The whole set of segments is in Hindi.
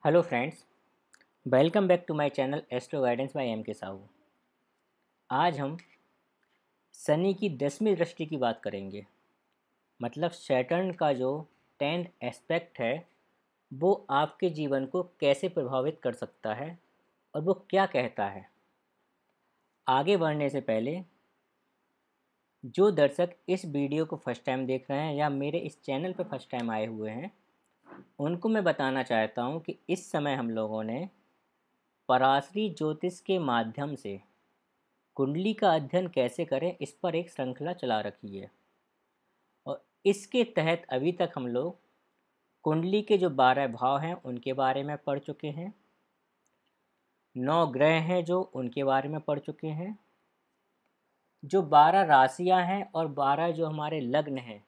Hello friends, welcome back to my channel astro guidance by M K Sahu. आज हम शनि की 10वीं दृष्टि की बात करेंगे। मतलब सैटर्न का जो 10th एस्पेक्ट है वो आपके जीवन को कैसे प्रभावित कर सकता है और वो क्या कहता है। आगे बढ़ने से पहले जो दर्शक इस वीडियो को फर्स्ट टाइम देख रहे हैं या मेरे इस चैनल पर फर्स्ट टाइम आए हुए हैं उनको मैं बताना चाहता हूँ कि इस समय हम लोगों ने पराशरी ज्योतिष के माध्यम से कुंडली का अध्ययन कैसे करें इस पर एक श्रृंखला चला रखी है। और इसके तहत अभी तक हम लोग कुंडली के जो 12 भाव हैं उनके बारे में पढ़ चुके हैं, 9 ग्रह हैं जो उनके बारे में पढ़ चुके हैं, जो 12 राशियां हैं और 12 जो हमारे लग्न हैं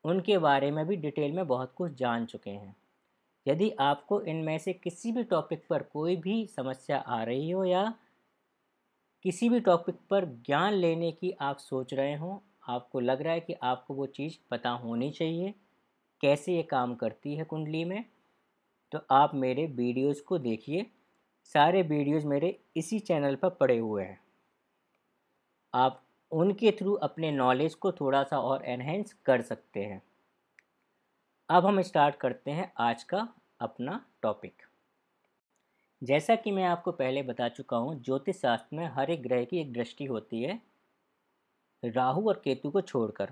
उनके बारे में भी डिटेल में बहुत कुछ जान चुके हैं। यदि आपको इनमें से किसी भी टॉपिक पर कोई भी समस्या आ रही हो या किसी भी टॉपिक पर ज्ञान लेने की आप सोच रहे हो, आपको लग रहा है कि आपको वो चीज़ पता होनी चाहिए, कैसे ये काम करती है कुंडली में, तो आप मेरे वीडियोस को देखिए। सारे वीडियोस मेरे इसी चैनल पर पड़े हुए हैं। आप उनके थ्रू अपने नॉलेज को थोड़ा सा और एनहेंस कर सकते हैं। अब हम स्टार्ट करते हैं आज का अपना टॉपिक। जैसा कि मैं आपको पहले बता चुका हूँ, ज्योतिष शास्त्र में हर एक ग्रह की एक दृष्टि होती है राहु और केतु को छोड़कर,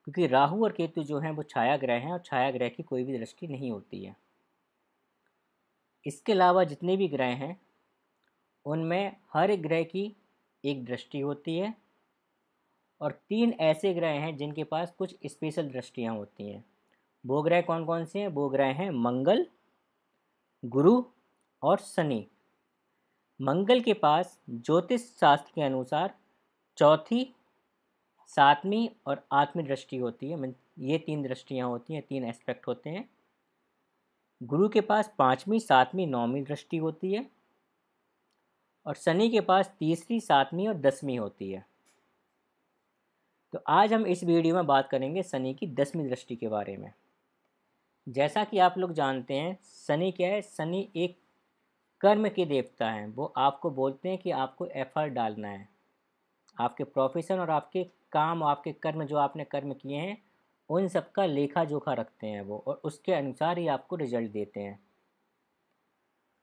क्योंकि राहु और केतु जो हैं वो छाया ग्रह हैं और छाया ग्रह की कोई भी दृष्टि नहीं होती है। इसके अलावा जितने भी ग्रह हैं उनमें हर एक ग्रह की एक दृष्टि होती है और 3 ऐसे ग्रह हैं जिनके पास कुछ स्पेशल दृष्टियां होती हैं। वो ग्रह कौन कौन से हैं? वो ग्रह हैं मंगल, गुरु और शनि। मंगल के पास ज्योतिष शास्त्र के अनुसार चौथी, सातवीं और आठवीं दृष्टि होती है। ये 3 दृष्टियां होती हैं, 3 एस्पेक्ट होते हैं। गुरु के पास 5वीं, 7वीं, 9वीं दृष्टि होती है और शनि के पास तीसरी, 7वीं और 10वीं होती है। तो आज हम इस वीडियो में बात करेंगे शनि की 10वीं दृष्टि के बारे में। जैसा कि आप लोग जानते हैं, शनि क्या है? शनि एक कर्म के देवता हैं। वो आपको बोलते हैं कि आपको एफर्ट डालना है। आपके प्रोफेशन और आपके काम, आपके कर्म जो आपने कर्म किए हैं उन सब का लेखा जोखा रखते हैं वो, और उसके अनुसार ही आपको रिजल्ट देते हैं।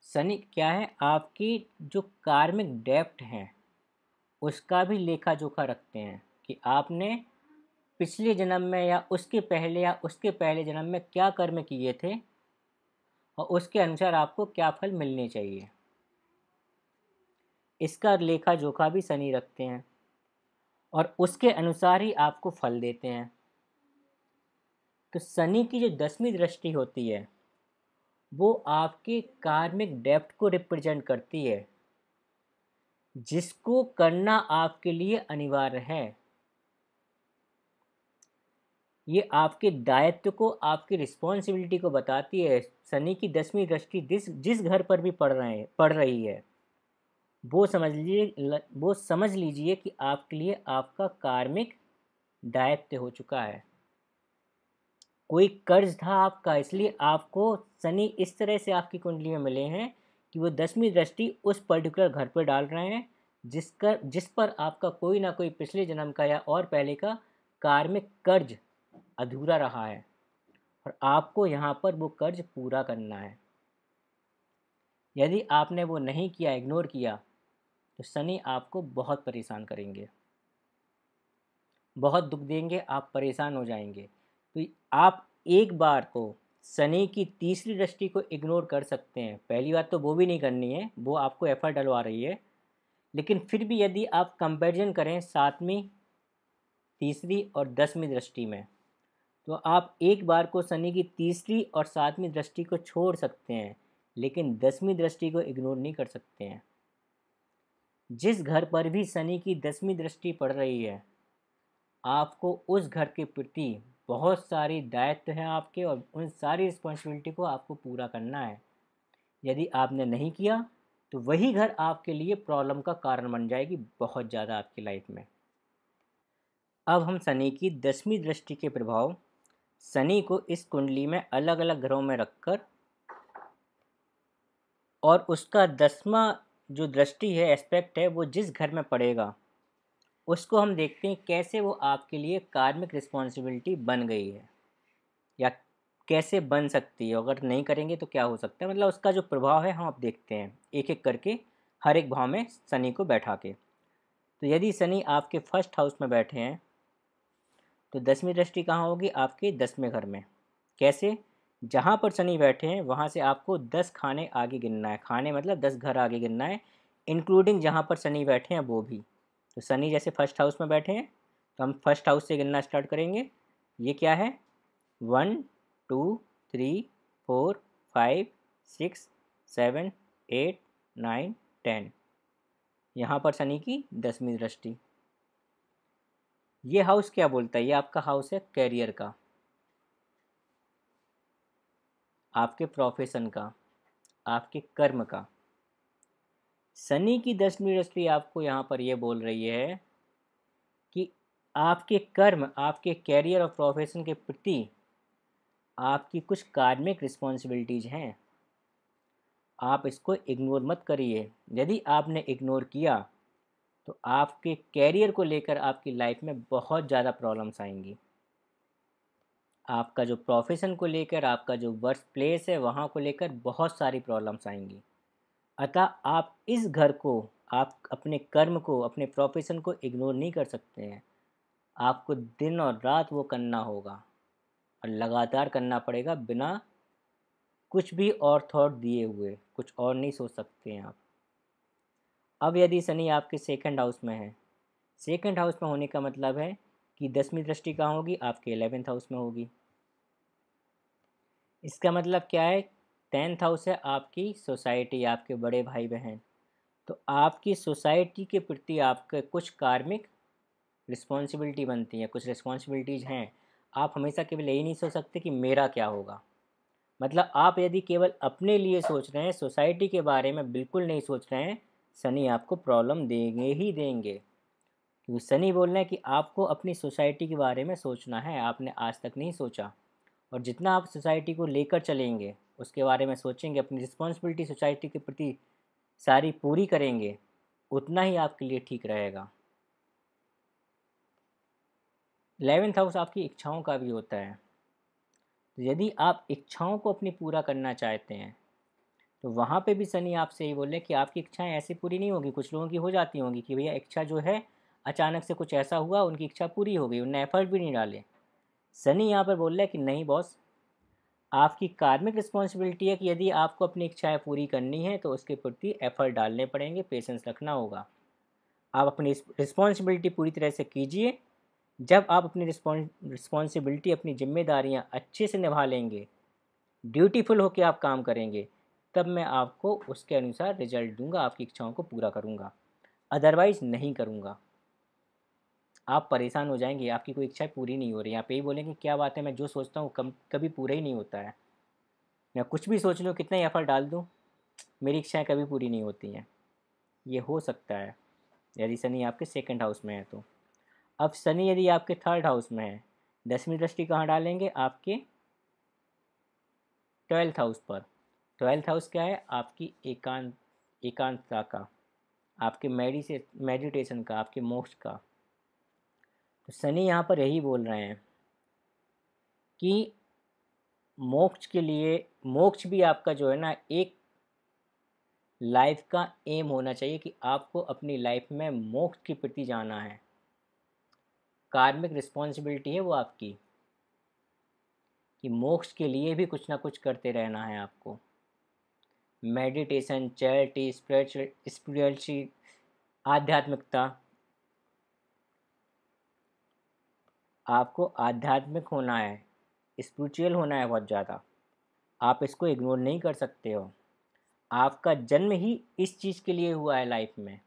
शनि क्या है? आपकी जो कार्मिक डेप्ट हैं उसका भी लेखा जोखा रखते हैं कि आपने पिछले जन्म में या उसके पहले जन्म में क्या कर्म किए थे और उसके अनुसार आपको क्या फल मिलने चाहिए। इसका लेखा जोखा भी शनि रखते हैं और उसके अनुसार ही आपको फल देते हैं। तो शनि की जो 10वीं दृष्टि होती है वो आपके कार्मिक डेप्ट को रिप्रेजेंट करती है, जिसको करना आपके लिए अनिवार्य है। ये आपके दायित्व को, आपकी रिस्पॉन्सिबिलिटी को बताती है। शनि की 10वीं दृष्टि जिस घर पर भी पड़ रही है वो समझ लीजिए कि आपके लिए आपका कार्मिक दायित्व हो चुका है। कोई कर्ज था आपका, इसलिए आपको शनि इस तरह से आपकी कुंडली में मिले हैं कि वो 10वीं दृष्टि उस पर्टिकुलर घर पर डाल रहे हैं जिस पर आपका कोई ना कोई पिछले जन्म का या और पहले का कार्मिक कर्ज अधूरा रहा है और आपको यहाँ पर वो कर्ज पूरा करना है। यदि आपने वो नहीं किया, इग्नोर किया, तो शनि आपको बहुत परेशान करेंगे, बहुत दुख देंगे, आप परेशान हो जाएंगे। तो आप एक बार को शनि की तीसरी दृष्टि को इग्नोर कर सकते हैं। पहली बात तो वो भी नहीं करनी है, वो आपको एफर्ट डलवा रही है। लेकिन फिर भी यदि आप कंपैरिजन करें 7वीं, तीसरी और 10वीं दृष्टि में, तो आप एक बार को शनि की तीसरी और 7वीं दृष्टि को छोड़ सकते हैं, लेकिन 10वीं दृष्टि को इग्नोर नहीं कर सकते हैं। जिस घर पर भी शनि की 10वीं दृष्टि पड़ रही है, आपको उस घर के प्रति बहुत सारी दायित्व हैं आपके, और उन सारी रिस्पॉन्सिबिलिटी को आपको पूरा करना है। यदि आपने नहीं किया तो वही घर आपके लिए प्रॉब्लम का कारण बन जाएगी बहुत ज़्यादा आपकी लाइफ में। अब हम शनि की 10वीं दृष्टि के प्रभाव शनि को इस कुंडली में अलग अलग ग्रहों में रखकर और उसका 10वां जो दृष्टि है, एस्पेक्ट है, वो जिस घर में पड़ेगा उसको हम देखते हैं कैसे वो आपके लिए कार्मिक रिस्पॉन्सिबिलिटी बन गई है या कैसे बन सकती है। अगर नहीं करेंगे तो क्या हो सकता है, मतलब उसका जो प्रभाव है हम अब देखते हैं एक एक करके, हर एक भाव में शनि को बैठा के। तो यदि शनि आपके फर्स्ट हाउस में बैठे हैं तो 10वीं दृष्टि कहाँ होगी? आपके 10वें घर में। कैसे? जहाँ पर शनि बैठे हैं वहाँ से आपको 10 खाने आगे गिनना है। खाने मतलब 10 घर आगे गिनना है, इंक्लूडिंग जहाँ पर शनि बैठे हैं वो भी। तो शनि जैसे फर्स्ट हाउस में बैठे हैं तो हम फर्स्ट हाउस से गिनना स्टार्ट करेंगे। ये क्या है? 1 2 3 4 5 6 7 8 9 10। यहाँ पर शनि की 10वीं दृष्टि। ये हाउस क्या बोलता है? ये आपका हाउस है कैरियर का, आपके प्रोफेशन का, आपके कर्म का। शनि की 10वीं दृष्टि आपको यहाँ पर ये बोल रही है कि आपके कर्म, आपके कैरियर और प्रोफेशन के प्रति आपकी कुछ कार्मिक रिस्पॉन्सिबिलिटीज़ हैं। आप इसको इग्नोर मत करिए। यदि आपने इग्नोर किया तो आपके कैरियर को लेकर आपकी लाइफ में बहुत ज़्यादा प्रॉब्लम्स आएंगी। आपका जो प्रोफेशन को लेकर, आपका जो वर्क प्लेस है वहाँ को लेकर बहुत सारी प्रॉब्लम्स आएंगी। अतः आप इस घर को, आप अपने कर्म को, अपने प्रोफेशन को इग्नोर नहीं कर सकते हैं। आपको दिन और रात वो करना होगा और लगातार करना पड़ेगा, बिना कुछ भी और थॉट दिए हुए। कुछ और नहीं सोच सकते हैं आप। अब यदि शनि आपके सेकंड हाउस में है, सेकंड हाउस में होने का मतलब है कि 10वीं दृष्टि कहाँ होगी? आपके 11th हाउस में होगी। इसका मतलब क्या है? 10th हाउस है आपकी सोसाइटी, आपके बड़े भाई बहन। तो आपकी सोसाइटी के प्रति आपके कुछ कार्मिक रिस्पॉन्सिबिलिटी बनती है, कुछ रिस्पॉन्सिबिलिटीज़ हैं। आप हमेशा केवल यही नहीं सोच सकते कि मेरा क्या होगा। मतलब आप यदि केवल अपने लिए सोच रहे हैं, सोसाइटी के बारे में बिल्कुल नहीं सोच रहे हैं, शनि आपको प्रॉब्लम देंगे ही देंगे। क्योंकि शनि बोल रहे हैं कि आपको अपनी सोसाइटी के बारे में सोचना है, आपने आज तक नहीं सोचा। और जितना आप सोसाइटी को लेकर चलेंगे, उसके बारे में सोचेंगे, अपनी रिस्पॉन्सिबिलिटी सोसाइटी के प्रति सारी पूरी करेंगे, उतना ही आपके लिए ठीक रहेगा। 11th हाउस आपकी इच्छाओं का भी होता है। तो यदि आप इच्छाओं को अपनी पूरा करना चाहते हैं तो वहाँ पे भी शनि आपसे यही बोल रहे हैं कि आपकी इच्छाएं ऐसे पूरी नहीं होगी। कुछ लोगों की हो जाती होंगी कि भैया इच्छा जो है, अचानक से कुछ ऐसा हुआ, उनकी इच्छा पूरी हो गई, उन्होंने एफर्ट भी नहीं डाले। शनि यहाँ पर बोल रहा है कि नहीं बॉस, आपकी कार्मिक रिस्पॉन्सिबिलिटी है कि यदि आपको अपनी इच्छाएं पूरी करनी है तो उसके प्रति एफर्ट डालने पड़ेंगे, पेशेंस रखना होगा। आप अपनी रिस्पॉन्सिबिलिटी पूरी तरह से कीजिए। जब आप अपनी रिस्पॉन्सिबिलिटी, अपनी जिम्मेदारियां अच्छे से निभा लेंगे, ड्यूटीफुल होकर आप काम करेंगे, तब मैं आपको उसके अनुसार रिजल्ट दूंगा, आपकी इच्छाओं को पूरा करूंगा। अदरवाइज़ नहीं करूंगा। आप परेशान हो जाएंगे, आपकी कोई इच्छा पूरी नहीं हो रही, आप यही बोलेंगे क्या बात है, मैं जो सोचता हूँ कभी पूरा ही नहीं होता है। मैं कुछ भी सोच लूँ, कितना ही एफर्ट डाल दूँ, मेरी इच्छाएं कभी पूरी नहीं होती हैं। ये हो सकता है यदि शनि आपके सेकंड हाउस में है तो। अब शनि यदि आपके थर्ड हाउस में है, 10वीं दृष्टि कहाँ डालेंगे? आपके 12th हाउस पर। 12th हाउस क्या है? आपकी एकांतता का, आपके मेडिटेशन का, आपके मोक्ष का। तो शनि यहाँ पर यही बोल रहे हैं कि मोक्ष के लिए, मोक्ष भी आपका जो है ना, एक लाइफ का एम होना चाहिए कि आपको अपनी लाइफ में मोक्ष के प्रति जाना है। कार्मिक रिस्पॉन्सिबिलिटी है वो आपकी, कि मोक्ष के लिए भी कुछ ना कुछ करते रहना है आपको। मेडिटेशन, चैरिटी, स्पिरिचुअलिटी, आध्यात्मिकता, आपको आध्यात्मिक होना है, स्पिरिचुअल होना है बहुत ज़्यादा। आप इसको इग्नोर नहीं कर सकते हो। आपका जन्म ही इस चीज़ के लिए हुआ है लाइफ में।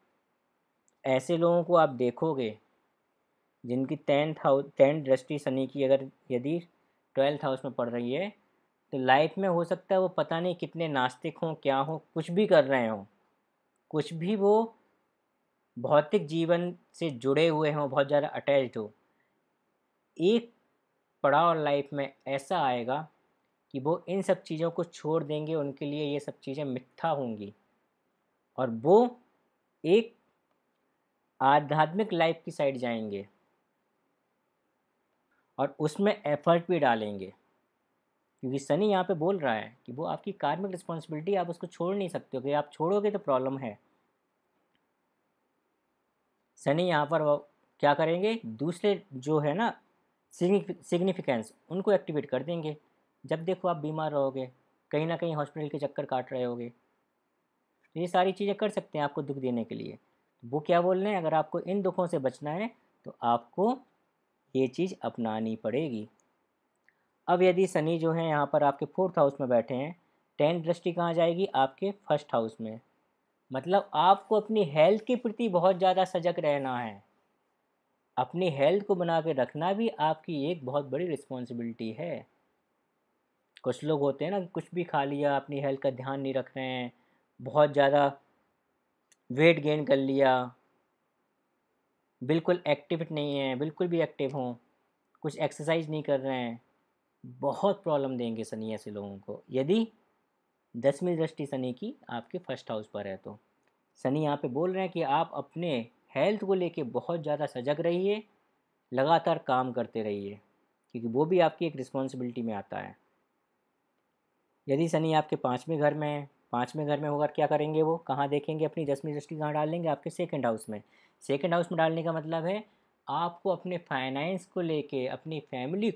ऐसे लोगों को आप देखोगे जिनकी 10th दृष्टि शनि की अगर यदि 12th हाउस में पड़ रही है, तो लाइफ में हो सकता है वो पता नहीं कितने नास्तिक हों, क्या हो, कुछ भी कर रहे हों, कुछ भी वो भौतिक जीवन से जुड़े हुए हों, बहुत ज़्यादा अटैच्ड हो, एक पड़ाव लाइफ में ऐसा आएगा कि वो इन सब चीज़ों को छोड़ देंगे, उनके लिए ये सब चीज़ें मिथ्या होंगी और वो एक आध्यात्मिक लाइफ की साइड जाएंगे और उसमें एफर्ट भी डालेंगे, क्योंकि सनी यहाँ पे बोल रहा है कि वो आपकी कार्मिक रिस्पॉन्सिबिलिटी, आप उसको छोड़ नहीं सकते हो, कि आप छोड़ोगे तो प्रॉब्लम है। सनी यहाँ पर वो क्या करेंगे, दूसरे जो है ना सिग्निफिकेंस, उनको एक्टिवेट कर देंगे। जब देखो आप बीमार रहोगे, कहीं ना कहीं हॉस्पिटल के चक्कर काट रहे होगे, तो ये सारी चीज़ें कर सकते हैं आपको दुख देने के लिए। तो वो क्या बोल रहे हैं, अगर आपको इन दुखों से बचना है तो आपको ये चीज़ अपनानी पड़ेगी। अब यदि शनि जो है यहाँ पर आपके 4th हाउस में बैठे हैं, 10th दृष्टि कहाँ जाएगी, आपके 1st हाउस में। मतलब आपको अपनी हेल्थ के प्रति बहुत ज़्यादा सजग रहना है। अपनी हेल्थ को बना के रखना भी आपकी एक बहुत बड़ी रिस्पॉन्सिबिलिटी है। कुछ लोग होते हैं ना, कुछ भी खा लिया, अपनी हेल्थ का ध्यान नहीं रख रहे हैं, बहुत ज़्यादा वेट गेन कर लिया, बिल्कुल एक्टिव नहीं है, बिल्कुल भी एक्टिव हों, कुछ एक्सरसाइज नहीं कर रहे हैं, बहुत प्रॉब्लम देंगे शनि ऐसे लोगों को। यदि 10वीं दृष्टि शनि की आपके 1st हाउस पर है तो शनि यहाँ पे बोल रहे हैं कि आप अपने हेल्थ को लेके बहुत ज़्यादा सजग रहिए, लगातार काम करते रहिए, क्योंकि वो भी आपकी एक रिस्पॉन्सिबिलिटी में आता है। यदि शनि आपके 5वें घर में है, 5वें घर में होकर क्या करेंगे, वो कहाँ देखेंगे अपनी 10वीं दृष्टि, कहाँ डालेंगे, आपके 2nd हाउस में। 2nd हाउस में डालने का मतलब है आपको अपने फाइनेंस को लेके, अपनी फैमिली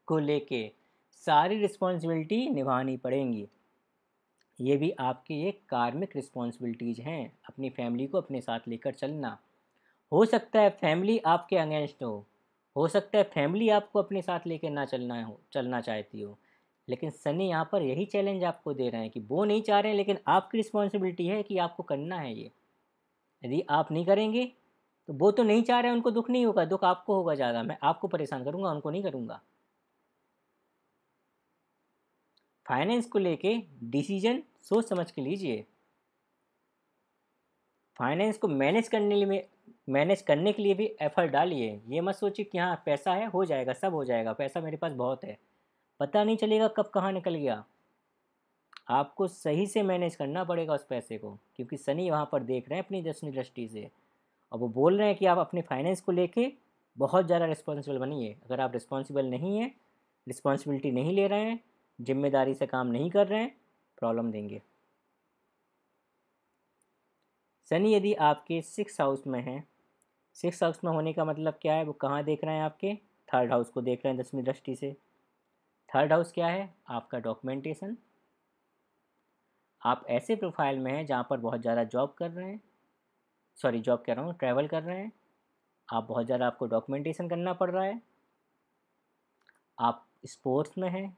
को लेके सारी रिस्पॉन्सिबिलिटी निभानी पड़ेंगी। ये भी आपकी एक कार्मिक रिस्पॉन्सिबिलिटीज़ हैं, अपनी फैमिली को अपने साथ लेकर चलना। हो सकता है फैमिली आपके अगेंस्ट हो सकता है फैमिली आपको अपने साथ लेकर ना चलना चाहती हो, लेकिन सनी यहाँ पर यही चैलेंज आपको दे रहे हैं कि वो नहीं चाह रहे हैं, लेकिन आपकी रिस्पॉन्सिबिलिटी है कि आपको करना है ये। यदि आप नहीं करेंगे तो वो तो नहीं चाह रहे हैं, उनको दुख नहीं होगा, दुख आपको होगा ज़्यादा, मैं आपको परेशान करूँगा, उनको नहीं करूँगा। फाइनेंस को लेके डिसीजन सोच समझ के लीजिए। फाइनेंस को मैनेज करने के लिए भी एफर्ट डालिए। ये मत सोचिए कि हाँ पैसा है, हो जाएगा, सब हो जाएगा, पैसा मेरे पास बहुत है, पता नहीं चलेगा कब कहाँ निकल गया। आपको सही से मैनेज करना पड़ेगा उस पैसे को, क्योंकि शनि वहाँ पर देख रहे हैं अपनी 10वीं दृष्टि से, और वो बोल रहे हैं कि आप अपने फाइनेंस को लेके बहुत ज़्यादा रिस्पॉन्सिबल बनिए। अगर आप रिस्पॉन्सिबल नहीं हैं, रिस्पॉन्सिबिलिटी नहीं ले रहे हैं, जिम्मेदारी से काम नहीं कर रहे हैं, प्रॉब्लम देंगे। शनि यदि आपके 6th हाउस में है, 6th हाउस में होने का मतलब क्या है, वो कहाँ देख रहे हैं, आपके 3rd हाउस को देख रहे हैं 10वीं दृष्टि से। 3rd हाउस क्या है, आपका डॉक्यूमेंटेशन। आप ऐसे प्रोफाइल में हैं जहाँ पर बहुत ज़्यादा जॉब कर रहे हैं, सॉरी जॉब कह रहा हूँ, ट्रैवल कर रहे हैं, आप बहुत ज़्यादा, आपको डॉक्यूमेंटेशन करना पड़ रहा है, आप स्पोर्ट्स में हैं,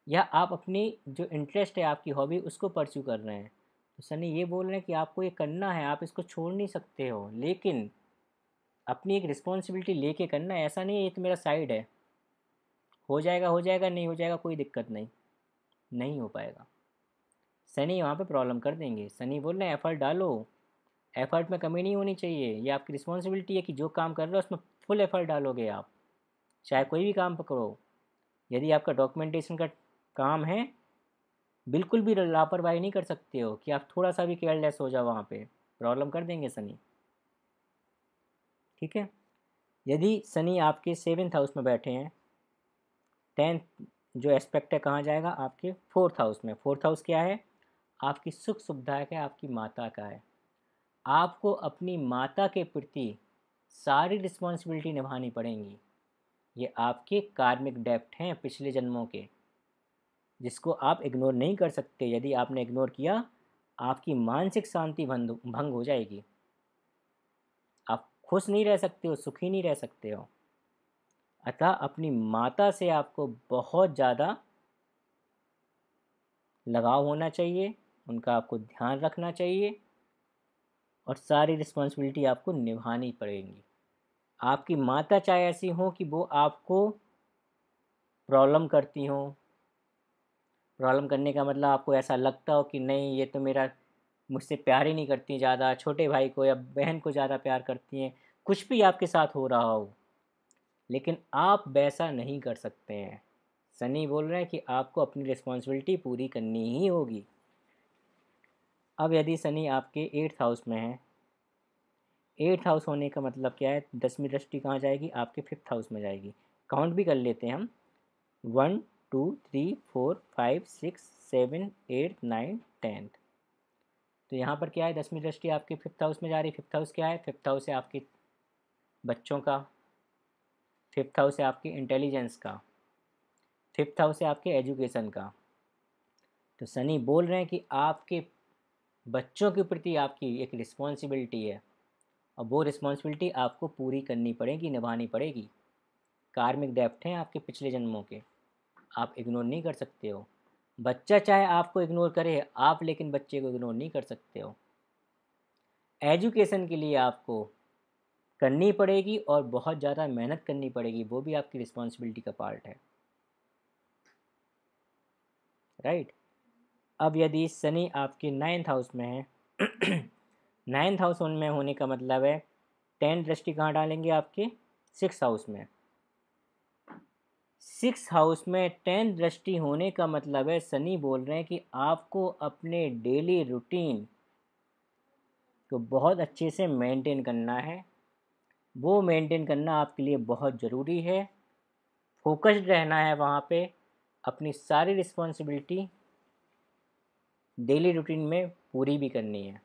या आप अपनी जो इंटरेस्ट है, आपकी हॉबी, उसको परस्यू कर रहे हैं। तो सनी ये बोल रहे हैं कि आपको ये करना है, आप इसको छोड़ नहीं सकते हो, लेकिन अपनी एक रिस्पॉन्सिबिलिटी लेके करना है। ऐसा नहीं है ये तो मेरा साइड है, हो जाएगा हो जाएगा, नहीं हो जाएगा कोई दिक्कत नहीं, नहीं हो पाएगा। सनी वहाँ पे प्रॉब्लम कर देंगे। सनी बोल रहे हैं एफर्ट डालो, एफर्ट में कमी नहीं होनी चाहिए, ये आपकी रिस्पॉन्सिबिलिटी है कि जो काम कर रहे हो उसमें फुल एफर्ट डालोगे आप, चाहे कोई भी काम पकड़ो। यदि आपका डॉक्यूमेंटेशन का काम है, बिल्कुल भी लापरवाही नहीं कर सकते हो कि आप थोड़ा सा भी केयरलेस हो जाओ, वहाँ पे प्रॉब्लम कर देंगे शनि। ठीक है। यदि शनि आपके 7th हाउस में बैठे हैं, 10th जो एस्पेक्ट है कहाँ जाएगा, आपके 4th हाउस में। 4th हाउस क्या है, आपकी सुख सुविधा का, आपकी माता का है। आपको अपनी माता के प्रति सारी रिस्पॉन्सिबिलिटी निभानी पड़ेंगी। ये आपके कार्मिक डेप्ट हैं पिछले जन्मों के, जिसको आप इग्नोर नहीं कर सकते। यदि आपने इग्नोर किया, आपकी मानसिक शांति भंग हो जाएगी, आप खुश नहीं रह सकते हो, सुखी नहीं रह सकते हो। अतः अपनी माता से आपको बहुत ज़्यादा लगाव होना चाहिए, उनका आपको ध्यान रखना चाहिए, और सारी रिस्पॉन्सिबिलिटी आपको निभानी पड़ेगी। आपकी माता चाहे ऐसी हो कि वो आपको प्रॉब्लम करती हो, प्रॉब्लम करने का मतलब आपको ऐसा लगता हो कि नहीं ये तो मेरा मुझसे प्यार ही नहीं करती, ज़्यादा छोटे भाई को या बहन को ज़्यादा प्यार करती हैं, कुछ भी आपके साथ हो रहा हो, लेकिन आप वैसा नहीं कर सकते हैं। शनि बोल रहे हैं कि आपको अपनी रिस्पॉन्सिबिलिटी पूरी करनी ही होगी। अब यदि शनि आपके 8th हाउस में है, 8th हाउस होने का मतलब क्या है, 10वीं दृष्टि कहाँ जाएगी, आपके 5th हाउस में जाएगी। काउंट भी कर लेते हैं हम, 1 2 3 4 5 6 7 8 9 10। तो यहाँ पर क्या है, 10वीं दृष्टि आपके 5th हाउस में जा रही है। 5th हाउस क्या है, 5th हाउस है आपके बच्चों का, 5th हाउस है आपके इंटेलिजेंस का, 5th हाउस है आपके एजुकेशन का। तो शनि बोल रहे हैं कि आपके बच्चों के प्रति आपकी एक रिस्पॉन्सिबिलिटी है, और वो रिस्पॉन्सिबिलिटी आपको पूरी करनी पड़ेगी, निभानी पड़ेगी। कार्मिक डेप्ट हैं आपके पिछले जन्मों के, आप इग्नोर नहीं कर सकते हो। बच्चा चाहे आपको इग्नोर करे, आप लेकिन बच्चे को इग्नोर नहीं कर सकते हो। एजुकेशन के लिए आपको करनी पड़ेगी और बहुत ज़्यादा मेहनत करनी पड़ेगी, वो भी आपकी रिस्पॉन्सिबिलिटी का पार्ट है, राइट। अब यदि शनि आपके 9th हाउस में है 9th हाउस में होने का मतलब है 10 दृष्टि कहाँ डालेंगे, आपके 6th हाउस में। 6th हाउस में 10 दृष्टि होने का मतलब है, शनि बोल रहे हैं कि आपको अपने डेली रूटीन को बहुत अच्छे से मेंटेन करना है। वो मेंटेन करना आपके लिए बहुत ज़रूरी है। फोकस्ड रहना है वहाँ पे, अपनी सारी रिस्पॉन्सिबिलिटी डेली रूटीन में पूरी भी करनी है।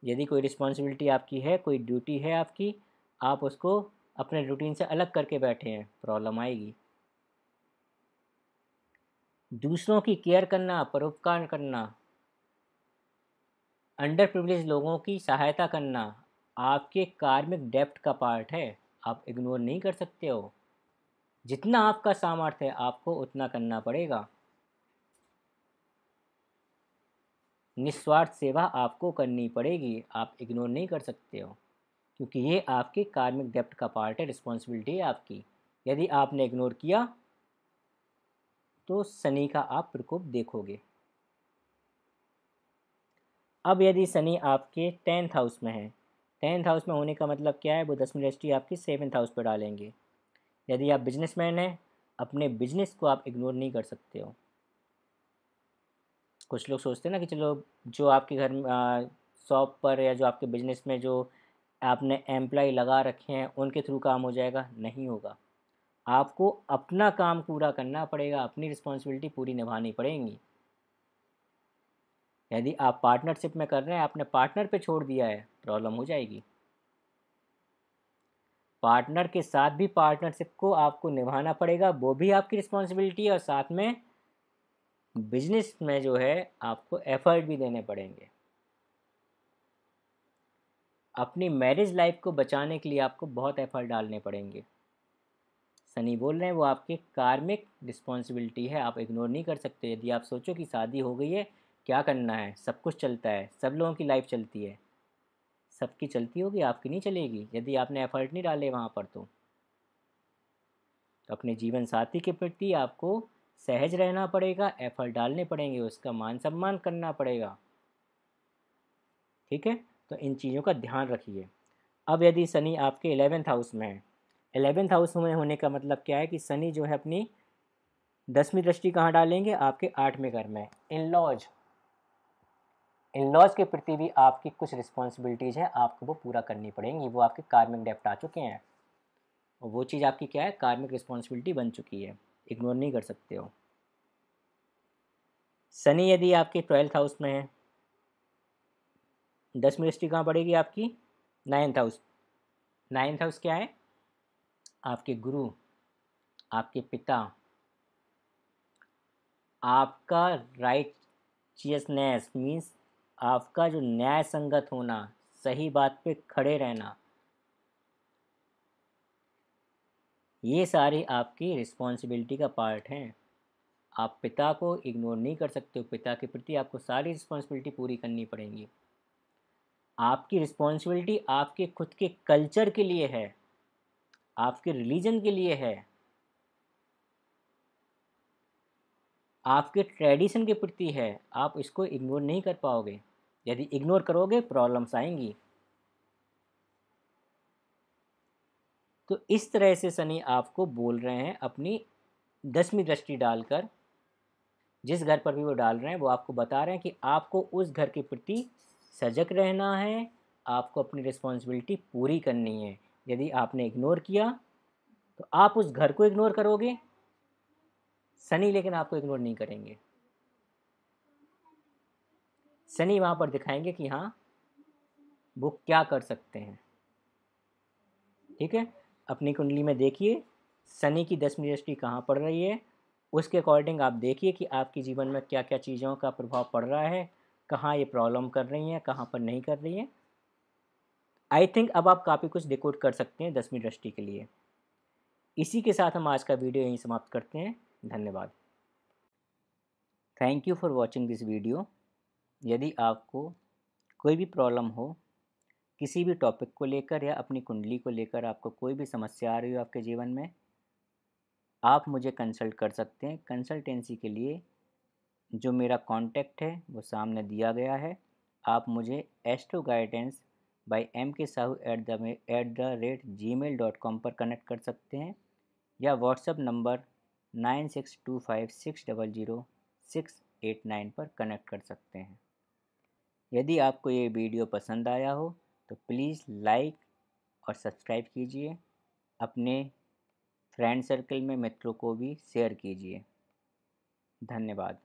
यदि कोई रिस्पॉन्सिबिलिटी आपकी है, कोई ड्यूटी है आपकी, आप उसको अपने रूटीन से अलग करके बैठे हैं, प्रॉब्लम आएगी। दूसरों की केयर करना, परोपकार करना, अंडर प्रिविलेज लोगों की सहायता करना आपके कार्मिक डेप्थ का पार्ट है, आप इग्नोर नहीं कर सकते हो। जितना आपका सामर्थ्य है आपको उतना करना पड़ेगा। निस्वार्थ सेवा आपको करनी पड़ेगी, आप इग्नोर नहीं कर सकते हो, क्योंकि ये आपके कार्मिक डेप्थ का पार्ट है, रिस्पॉन्सिबिलिटी है आपकी। यदि आपने इग्नोर किया तो शनि का आप प्रकोप देखोगे। अब यदि शनि आपके 10th हाउस में है, 10th हाउस में होने का मतलब क्या है, वो 10वीं दृष्टि आपकी 7th हाउस पर डालेंगे। यदि आप बिजनेसमैन हैं, अपने बिजनेस को आप इग्नोर नहीं कर सकते हो। कुछ लोग सोचते हैं ना कि चलो जो आपके घर में शॉप पर या जो आपके बिजनेस में जो आपने एम्प्लॉय लगा रखे हैं उनके थ्रू काम हो जाएगा, नहीं होगा। आपको अपना काम पूरा करना पड़ेगा, अपनी रिस्पॉन्सिबिलिटी पूरी निभानी पड़ेगी। यदि आप पार्टनरशिप में कर रहे हैं, आपने पार्टनर पे छोड़ दिया है, प्रॉब्लम हो जाएगी। पार्टनर के साथ भी पार्टनरशिप को आपको निभाना पड़ेगा, वो भी आपकी रिस्पॉन्सिबिलिटी है, और साथ में बिजनेस में जो है आपको एफर्ट भी देने पड़ेंगे। अपनी मैरिज लाइफ को बचाने के लिए आपको बहुत एफर्ट डालने पड़ेंगे। शनि बोल रहे हैं वो आपकी कार्मिक रिस्पॉन्सिबिलिटी है, आप इग्नोर नहीं कर सकते। यदि आप सोचो कि शादी हो गई है, क्या करना है, सब कुछ चलता है, सब लोगों की लाइफ चलती है, सबकी चलती होगी, आपकी नहीं चलेगी यदि आपने एफर्ट नहीं डाले वहाँ पर। तो अपने जीवन साथी के प्रति आपको सहज रहना पड़ेगा, एफर्ट डालने पड़ेंगे, उसका मान सम्मान करना पड़ेगा, ठीक है। तो इन चीज़ों का ध्यान रखिए। अब यदि शनि आपके 11th हाउस में है, 11th हाउस में होने का मतलब क्या है कि शनि जो है अपनी 10वीं दृष्टि कहाँ डालेंगे, आपके 8वें घर में। इन लॉज के प्रति भी आपकी कुछ रिस्पॉन्सिबिलिटीज़ हैं, आपको वो पूरा करनी पड़ेंगी, वो आपके कार्मिक डेप्ट आ चुके हैं, और वो चीज़ आपकी क्या है, कार्मिक रिस्पॉन्सिबिलिटी बन चुकी है, इग्नोर नहीं कर सकते हो। शनि यदि आपके 12th हाउस में है, 10वीं दृष्टि कहाँ पड़ेगी आपकी, 9th हाउस। 9th हाउस क्या है, आपके गुरु, आपके पिता, आपका राइचियसनेस मीन्स आपका जो न्याय संगत होना, सही बात पे खड़े रहना, ये सारी आपकी रिस्पॉन्सिबिलिटी का पार्ट हैं। आप पिता को इग्नोर नहीं कर सकते हो, पिता के प्रति आपको सारी रिस्पॉन्सिबिलिटी पूरी करनी पड़ेंगी। आपकी रिस्पॉन्सिबिलिटी आपके खुद के कल्चर के लिए है, आपके रिलीजन के लिए है, आपके ट्रेडिशन के प्रति है, आप इसको इग्नोर नहीं कर पाओगे। यदि इग्नोर करोगे प्रॉब्लम्स आएंगी। तो इस तरह से शनि आपको बोल रहे हैं अपनी 10वीं दृष्टि डालकर, जिस घर पर भी वो डाल रहे हैं, वो आपको बता रहे हैं कि आपको उस घर के प्रति सजग रहना है, आपको अपनी रिस्पॉन्सिबिलिटी पूरी करनी है। यदि आपने इग्नोर किया तो आप उस घर को इग्नोर करोगे, शनि लेकिन आपको इग्नोर नहीं करेंगे। शनि वहाँ पर दिखाएंगे कि हाँ वो क्या कर सकते हैं। ठीक है, अपनी कुंडली में देखिए शनि की 10वीं दृष्टि कहाँ पड़ रही है, उसके अकॉर्डिंग आप देखिए कि आपके जीवन में क्या क्या चीज़ों का प्रभाव पड़ रहा है, कहाँ ये प्रॉब्लम कर रही हैं, कहाँ पर नहीं कर रही हैं। आई थिंक अब आप काफ़ी कुछ डिकोड कर सकते हैं 10वीं दृष्टि के लिए। इसी के साथ हम आज का वीडियो यहीं समाप्त करते हैं। धन्यवाद। Thank you for watching this video. यदि आपको कोई भी प्रॉब्लम हो, किसी भी टॉपिक को लेकर या अपनी कुंडली को लेकर आपको कोई भी समस्या आ रही हो आपके जीवन में, आप मुझे कंसल्ट कर सकते हैं। कंसल्टेंसी के लिए जो मेरा कॉन्टैक्ट है वो सामने दिया गया है। आप मुझे astro guidance bye MK Sahu @gmail.com पर कनेक्ट कर सकते हैं या व्हाट्सएप नंबर 9625600689 पर कनेक्ट कर सकते हैं। यदि आपको ये वीडियो पसंद आया हो तो प्लीज़ लाइक और सब्सक्राइब कीजिए। अपने फ्रेंड सर्कल में मित्रों को भी शेयर कीजिए। धन्यवाद।